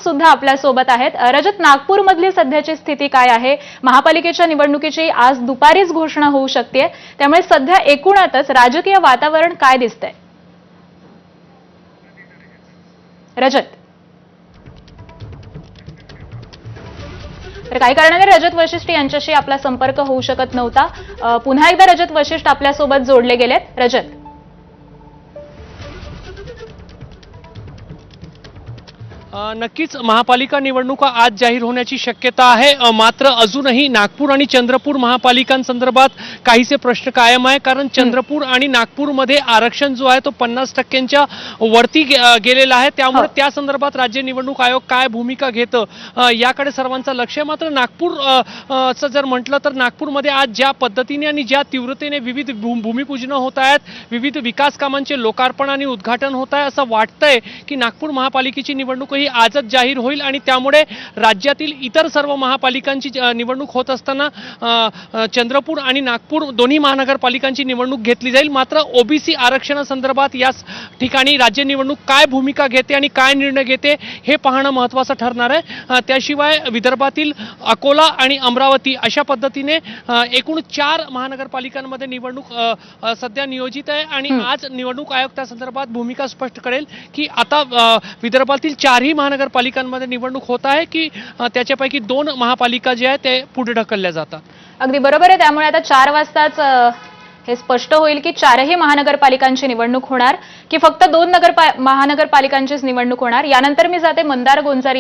सुद्धा आपल्या सोबत आहेत। रजत, नागपूर मधली सध्याची स्थिती काय आहे? महापालिकेच्या निवडणुकीची आज दुपारीच घोषणा होऊ शकते, त्यामुळे सध्या एकूणातच राजकीय वातावरण काय दिसतंय? रजत, तर काही कारणाने रजत वशिष्ठ यांच्याशी आपला संपर्क होऊ शकत नव्हता। पुन्हा एकदा रजत वशिष्ठ आपल्या सोबत जोडले गेलेत। रजत, नक्कीच महापालिका निवडणुका आज जाहीर होण्याची शक्यता आहे। मात्र अजूनही नागपूर आणि चंद्रपूर महापालिकांसंदर्भात काहीसे प्रश्न कायम आहे, कारण चंद्रपूर आणि नागपूरमध्ये आरक्षण जो आहे तो 50% वरती गेलेला आहे। त्यामुळे त्या संदर्भात राज्य निवडणूक आयोग काय भूमिका घेतं याकडे सर्वांचं लक्ष आहे। मात्र नागपूर जर म्हटलं तर नागपूरमध्ये आज ज्या पद्धतीने आणि ज्या तीव्रतेने विविध भूमिपूजन होत आहेत, विविध विकास कामांचे लोकार्पण आणि उद्घाटन होत आहे, असं वाटतंय की नागपूर महापालिकेची निवडणूक ही आजच जाहीर होईल आणि त्यामुळे राज्यातील इतर सर्व महापालिकांची निवडणूक होत असताना चंद्रपूर आणि नागपूर दोन्ही महानगरपालिकांची निवडणूक घेतली जाईल। मात्र ओबीसी आरक्षणासंदर्भात या ठिकाणी राज्य निवडणूक काय भूमिका घेते आणि काय निर्णय घेते हे पाहणं महत्त्वाचं ठरणार आहे। त्याशिवाय विदर्भातील अकोला आणि अमरावती अशा पद्धतीने एकूण 4 महानगरपालिकांमध्ये निवडणूक सध्या नियोजित आहे आणि आज निवडणूक आयोग त्या संदर्भात भूमिका स्पष्ट करेल की आता विदर्भातील 4ही महानगरपालिकांमध्ये निवडणूक होत आहे की त्याच्यापैकी 2 महापालिका जे आहेत ते पुढे ढकलल्या जातात। अगदी बरोबर आहे। त्यामुळे आता 4 वाजताच हे स्पष्ट होईल की 4ही महानगरपालिकांची निवडणूक होणार की फक्त 2 महानगरपालिकांचीच निवडणूक होणार। यानंतर मी जाते मंदार गोंजारी